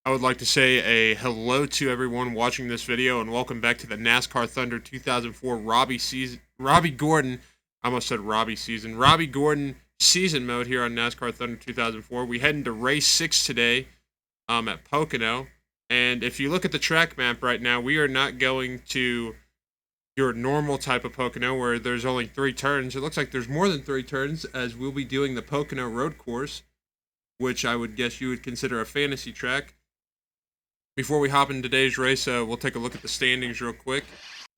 I would like to say a hello to everyone watching this video and welcome back to the NASCAR Thunder 2004 Robby Gordon. I almost said Robbie season. Robby Gordon season mode here on NASCAR Thunder 2004. We head into race 6 today at Pocono. And if you look at the track map right now, we are not going to your normal type of Pocono where there's only 3 turns. It looks like there's more than 3 turns as we'll be doing the Pocono road course, which I would guess you would consider a fantasy track. Before we hop in today's race, we'll take a look at the standings real quick.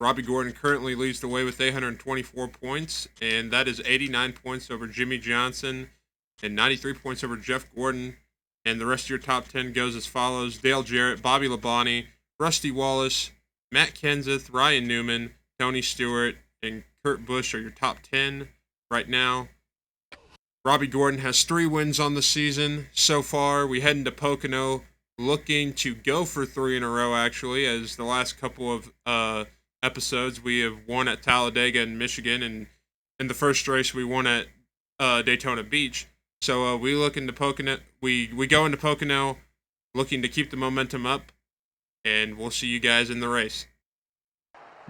Robby Gordon currently leads the way with 824 points, and that is 89 points over Jimmy Johnson and 93 points over Jeff Gordon. And the rest of your top 10 goes as follows: Dale Jarrett, Bobby Labonte, Rusty Wallace, Matt Kenseth, Ryan Newman, Tony Stewart, and Kurt Busch are your top 10 right now. Robby Gordon has 3 wins on the season so far. We head into Pocono looking to go for 3 in a row, actually, as the last couple of episodes we have won at Talladega in Michigan, and in the first race we won at Daytona Beach. So we look into Pocono. We go into Pocono looking to keep the momentum up, and we'll see you guys in the race.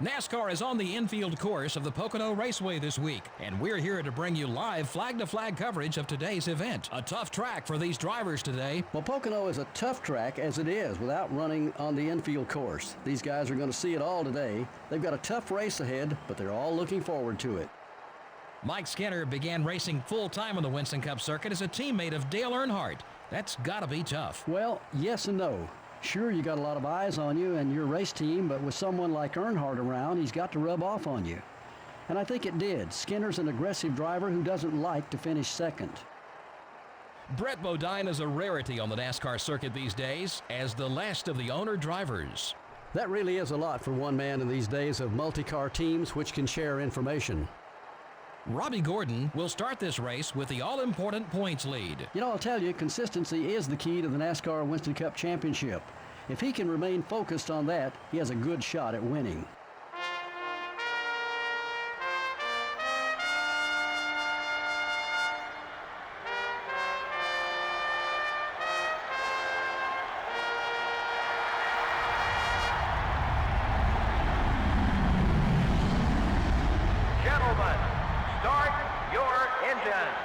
NASCAR is on the infield course of the Pocono Raceway this week, and we're here to bring you live flag-to-flag coverage of today's event. A tough track for these drivers today. Well, Pocono is a tough track as it is without running on the infield course. These guys are going to see it all today. They've got a tough race ahead, but they're all looking forward to it. Mike Skinner began racing full-time on the Winston Cup circuit as a teammate of Dale Earnhardt. That's got to be tough. Well, yes and no. Sure, you got a lot of eyes on you and your race team, but with someone like Earnhardt around, he's got to rub off on you. And I think it did. Skinner's an aggressive driver who doesn't like to finish second. Brett Bodine is a rarity on the NASCAR circuit these days as the last of the owner drivers. That really is a lot for one man in these days of multi-car teams which can share information. Robby Gordon will start this race with the all-important points lead. You know, I'll tell you, consistency is the key to the NASCAR Winston Cup Championship. If he can remain focused on that, he has a good shot at winning. Gentlemen, start your engines.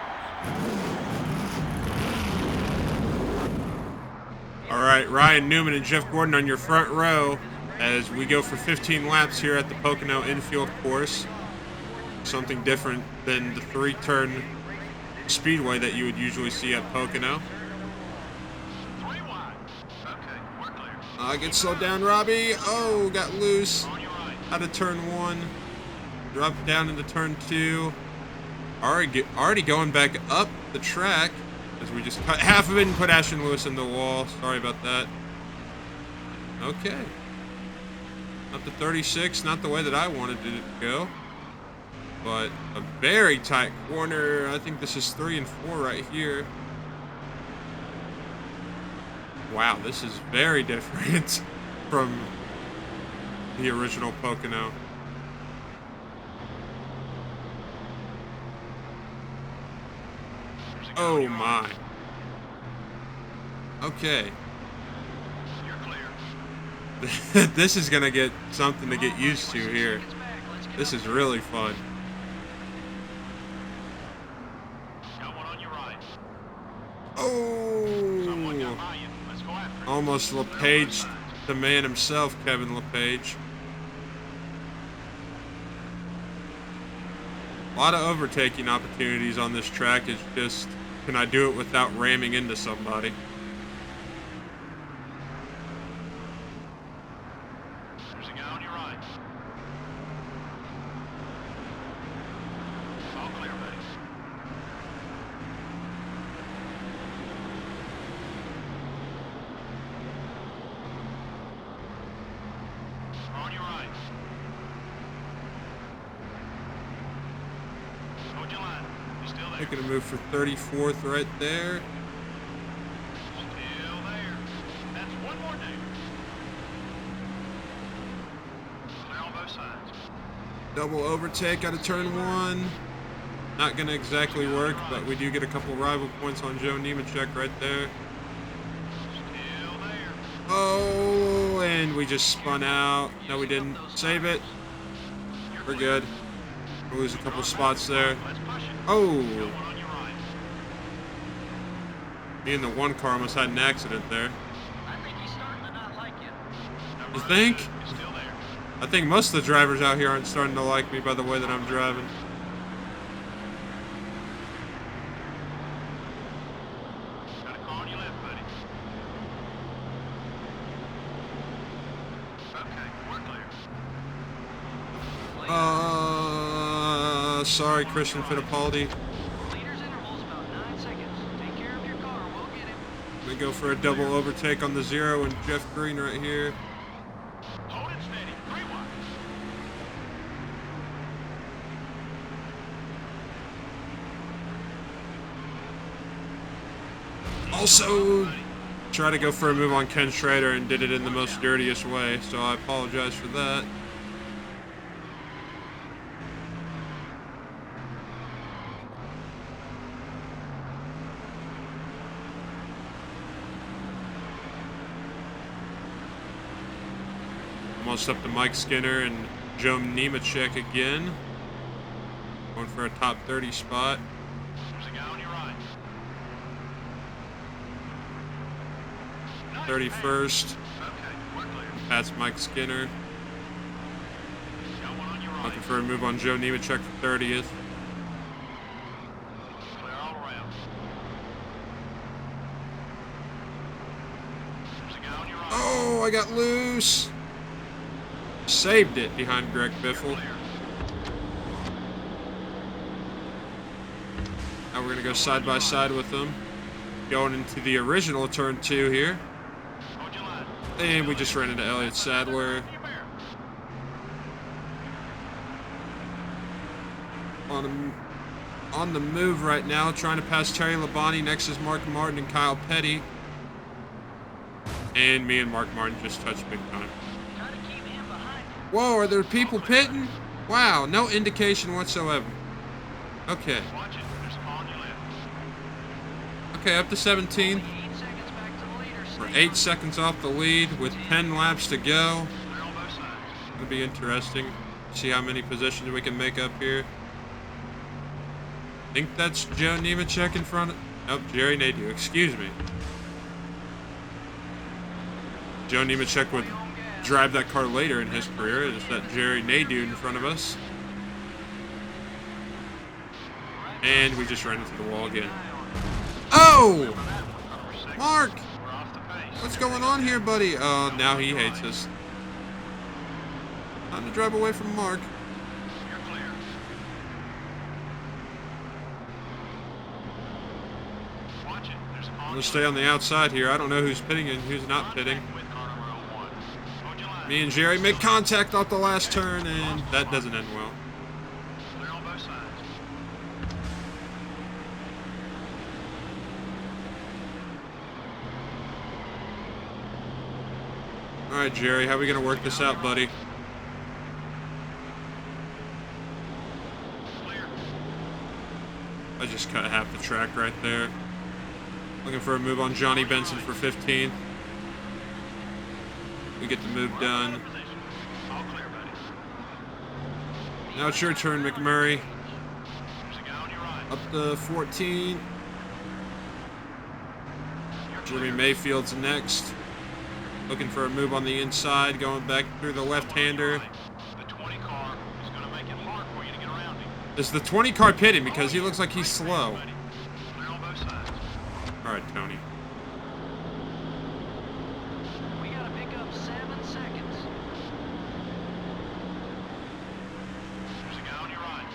All right, Ryan Newman and Jeff Gordon on your front row as we go for 15 laps here at the Pocono infield course. Something different than the 3-turn speedway that you would usually see at Pocono. Get slowed down, Robby. Oh, got loose. Out of turn 1. Dropped down into turn 2. Already going back up the track as we just cut half of it and put Ashton Lewis in the wall. Sorry about that. Okay. Up to 36. Not the way that I wanted it to go. But a very tight corner. I think this is 3 and 4 right here. Wow, this is very different from the original Pocono. Oh my. Okay. This is gonna get something to get used to here. This is really fun. Oh! Almost LePage, the man himself, Kevin LePage. A lot of overtaking opportunities on this track. It's just, can I do it without ramming into somebody? There's a guy on your right. All clear, buddy. On your right. Hold your line. You still there? Making a move for 34th right there. Still there. That's one more day. Clear on both sides. Double overtake out of turn 1. Not going to exactly work, but we do get a couple rival points on Joe Nemechek right there. Still there. we just spun out. No, we didn't. Save it. We're good. We'll lose a couple spots there. Oh! Me and the one car almost had an accident there. You think? I think most of the drivers out here aren't starting to like me by the way that I'm driving. Got a car on your left, buddy. Okay, we're clear. Sorry, Christian Fittipaldi. Leader's interval's about 9 seconds. Take care of your car. We'll get him. We go for a double overtake on the 0 and Jeff Green right here. Hold it steady. 3 wide. Also, try to go for a move on Ken Schrader and did it in the most dirtiest way, so I apologize for that. Almost up to Mike Skinner and Joe Nemechek again. Going for a top 30 spot. There's a guy on your right. 31st. Okay, we're clear. That's Mike Skinner. Got one on your right. Looking for a move on Joe Nemechek for 30th. Clear all around. There's a guy on your right. Oh, I got loose. Saved it behind Greg Biffle. Clear. Now we're going to go side by side with them. Going into the original turn 2 here. Hold your line. And we just ran into Elliott Sadler. You bear. On the move right now, trying to pass Terry Labonte. Next is Mark Martin and Kyle Petty. And me and Mark Martin just touched big time. Try to keep him behind. Whoa, are there people pitting? Wow, no indication whatsoever. Okay. Watch it. There's a car on your left. Okay, up to 17. 8 seconds back to the leader. We're Stay 8 seconds off the lead with 10 laps to go. Clear on both sides. It'll be interesting. See how many positions we can make up here. I think that's Joe Nemechek in front of... Nope, Jerry Nadeau. Excuse me. Joe Nemechek would drive that car later in his career. It's that Jerry Nadeau in front of us. And we just ran into the wall again. Oh! Mark! We're off the pace. What's going on here, buddy? Oh, now he hates us. Time to drive away from Mark. You're clear. Watch it. There's a car I'm on gonna your stay on the outside here. I don't know who's pitting and who's not pitting. with car number 01. Hold your line. Me and Jerry make contact off the last turn, and that doesn't end well. Clear on both sides. All right, Jerry, how are we gonna work this out, buddy? Clear. I just cut half the track right there. Looking for a move on Johnny Benson for 15th. We get the move done. Position. All clear, buddy. Now it's your turn, McMurray. There's a guy on your right. Up to 14. You're Jimmy clear. Mayfield's next. Looking for a move on the inside, going back through the left-hander. The 20 car is going to make it hard for you to get around him. Is the 20 car pitting because he looks like he's slow? Buddy. Clear on both sides. All right, Tony. We got to pick up 7 seconds. There's a guy on your right.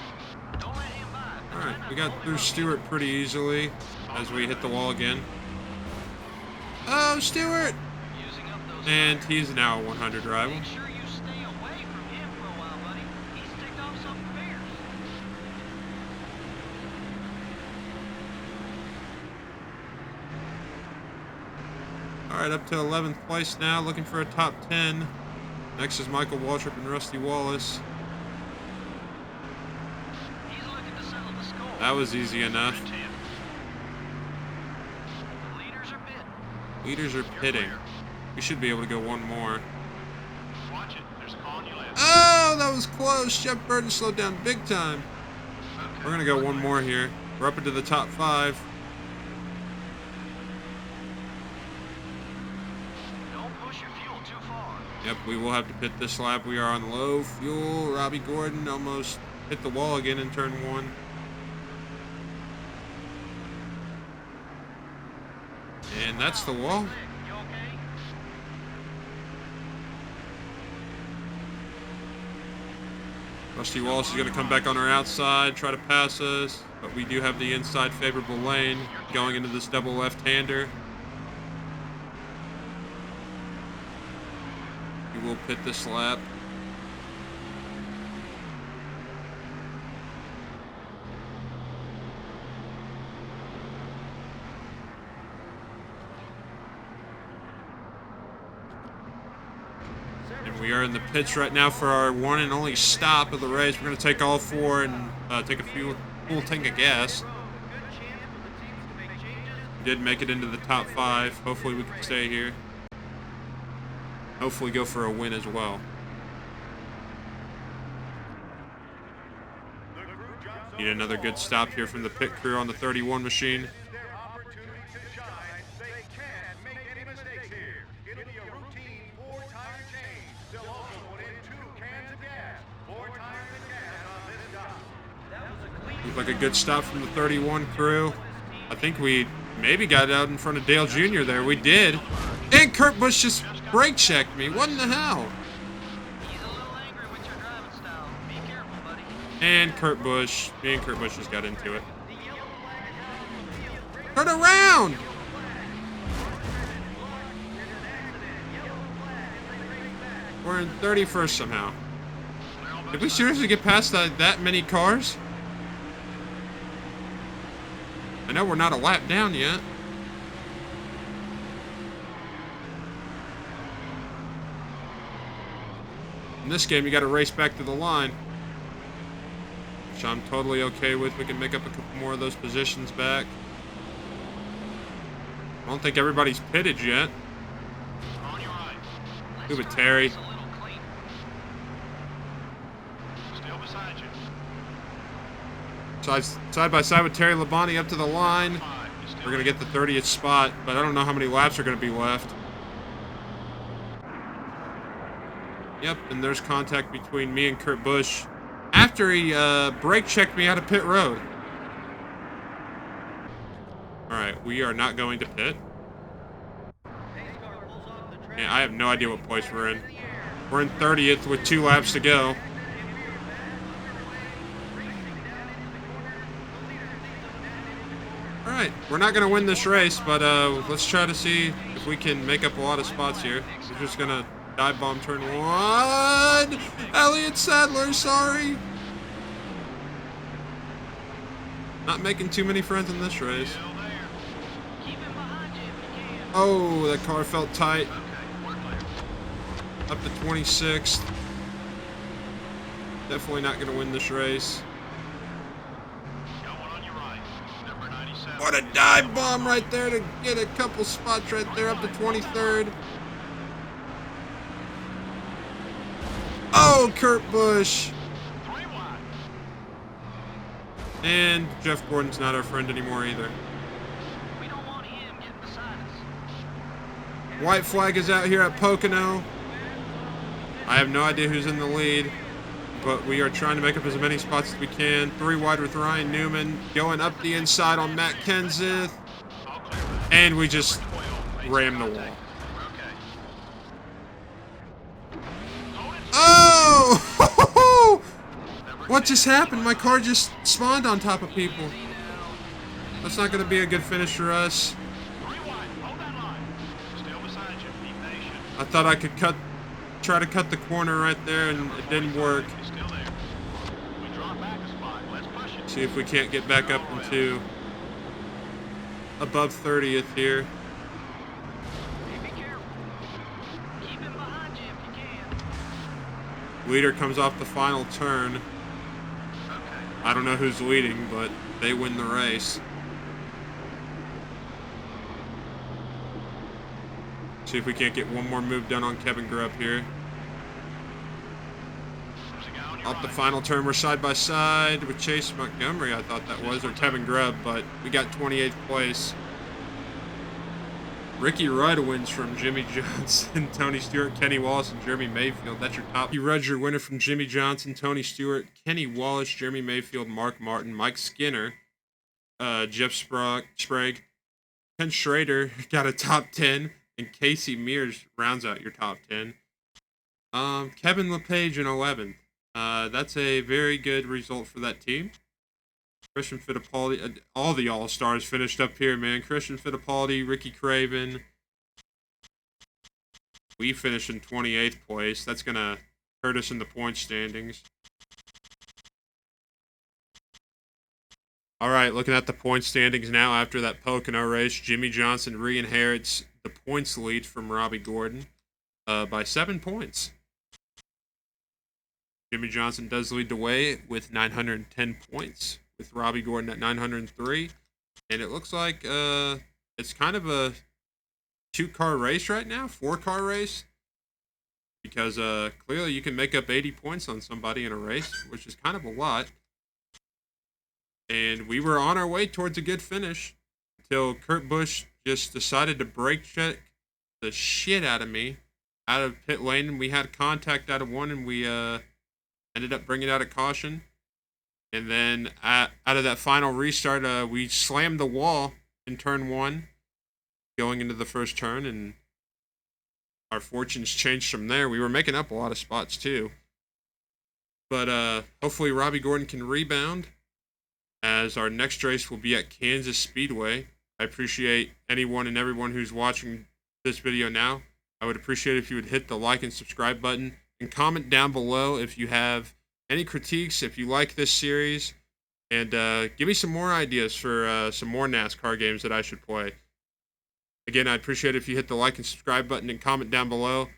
Don't let him by. All right, we got through Stewart pretty easily as we hit the wall again. Oh, Stewart! Using up those And he's now a 100 rival. Make sure you stay away from him for a while, buddy. He's ticked off something fierce. All right, up to 11th place now, looking for a top 10. Next is Michael Waltrip and Rusty Wallace. He's looking to settle the score. That was easy enough. 10. The leaders are bit. Leaders are pitting. We should be able to go one more. Oh, that was close. Jeff Burton slowed down big time. We're going to go one more here. We're up into the top 5. Don't push your fuel too far. Yep, we will have to pit this lap. We are on low fuel. Robby Gordon almost hit the wall again in turn 1. And that's the wall. You okay? Rusty Wallace is going to come back on our outside, try to pass us, but we do have the inside favorable lane going into this double left-hander. We will pit this lap. And we are in the pits right now for our one and only stop of the race. We're going to take all 4 and take a full tank of gas. We did make it into the top 5. Hopefully we can stay here. Hopefully go for a win as well. Need another good stop here from the pit crew on the 31 machine. Looks like a good stop from the 31 crew. I think we maybe got out in front of Dale Jr. there. We did. And Kurt Busch just brake checked me. What in the hell? He's a little angry with your driving style. Be careful, buddy. And Kurt Busch. Me and Kurt Busch just got into it. Turn around! We're in 31st somehow. Did we seriously get past that many cars? I know we're not a lap down yet. In this game, you got to race back to the line, which I'm totally okay with. We can make up a couple more of those positions back. I don't think everybody's pitted yet. On your right. Who but Terry? A little clean. Still beside you. Side by side with Terry Labonte up to the line. 5. You're still We're going to get the 30th spot, but I don't know how many laps are going to be left. Yep, and there's contact between me and Kurt Busch after he brake checked me out of pit road. Alright, we are not going to pit. Yeah, I have no idea what place we're in. We're in 30th with 2 laps to go. Alright, we're not going to win this race, but let's try to see if we can make up a lot of spots here. We're just going to dive bomb turn 1. Elliott Sadler, sorry. Not making too many friends in this race. still there. Keep him behind you if you can. Oh, that car felt tight. Okay, we're clear. Up to 26th. Definitely not going to win this race. Got one on your right. Number 97. What a dive bomb right there to get a couple spots right there up to 23rd. Oh, Kurt Busch. 3 wide. And Jeff Gordon's not our friend anymore either. We don't want him getting beside us. White flag is out here at Pocono. I have no idea who's in the lead, but we are trying to make up as many spots as we can. 3 wide with Ryan Newman, going up the inside on Matt Kenseth, All clear. and we just 12. rammed the wall. Okay. Oh! What just happened? My car just spawned on top of people. That's not going to be a good finish for us. 3 wide. Hold that line. Still beside you. Be patient. I thought I could try to cut the corner right there, and it didn't work. He's still there. We draw back a spot. Let's push it. See if we can't get back up into above 30th here. Be careful. Keep him behind you if you can. Leader comes off the final turn. Okay. I don't know who's leading, but they win the race. See if we can't get one more move done on Kevin Grubb here. Losing Up the final turn, we're side by side with Chase Montgomery, I thought that was, or Kevin Grubb, but we got 28th place. Ricky Rudd wins from Jimmy Johnson, Tony Stewart, Kenny Wallace, and Jeremy Mayfield. That's your top. Ricky Rudd, your winner from Jimmy Johnson, Tony Stewart, Kenny Wallace, Jeremy Mayfield, Mark Martin, Mike Skinner, Jeff Sprague, Ken Schrader got a top 10, and Casey Mears rounds out your top 10. Kevin LePage in 11th. That's a very good result for that team. Christian Fittipaldi, all the All-Stars finished up here, man. Christian Fittipaldi, Ricky Craven. We finished in 28th place. That's going to hurt us in the point standings. All right, looking at the point standings now after that Pocono race, Jimmy Johnson re-inherits the points lead from Robby Gordon by 7 points. Jimmy Johnson does lead the way with 910 points, with Robby Gordon at 903. And it looks like it's kind of a 2-car race right now, 4-car race. Because clearly you can make up 80 points on somebody in a race, which is kind of a lot. And we were on our way towards a good finish until Kurt Busch just decided to brake check the shit out of me out of pit lane. We had contact out of one, and we ended up bringing out a caution. And then out of that final restart, we slammed the wall in turn 1 going into the first turn, and our fortunes changed from there. We were making up a lot of spots too. But hopefully Robby Gordon can rebound, as our next race will be at Kansas Speedway. I appreciate anyone and everyone who's watching this video now. I would appreciate if you would hit the like and subscribe button and comment down below if you have any critiques, if you like this series, and give me some more ideas for some more NASCAR games that I should play. Again, I'd appreciate it if you hit the like and subscribe button and comment down below.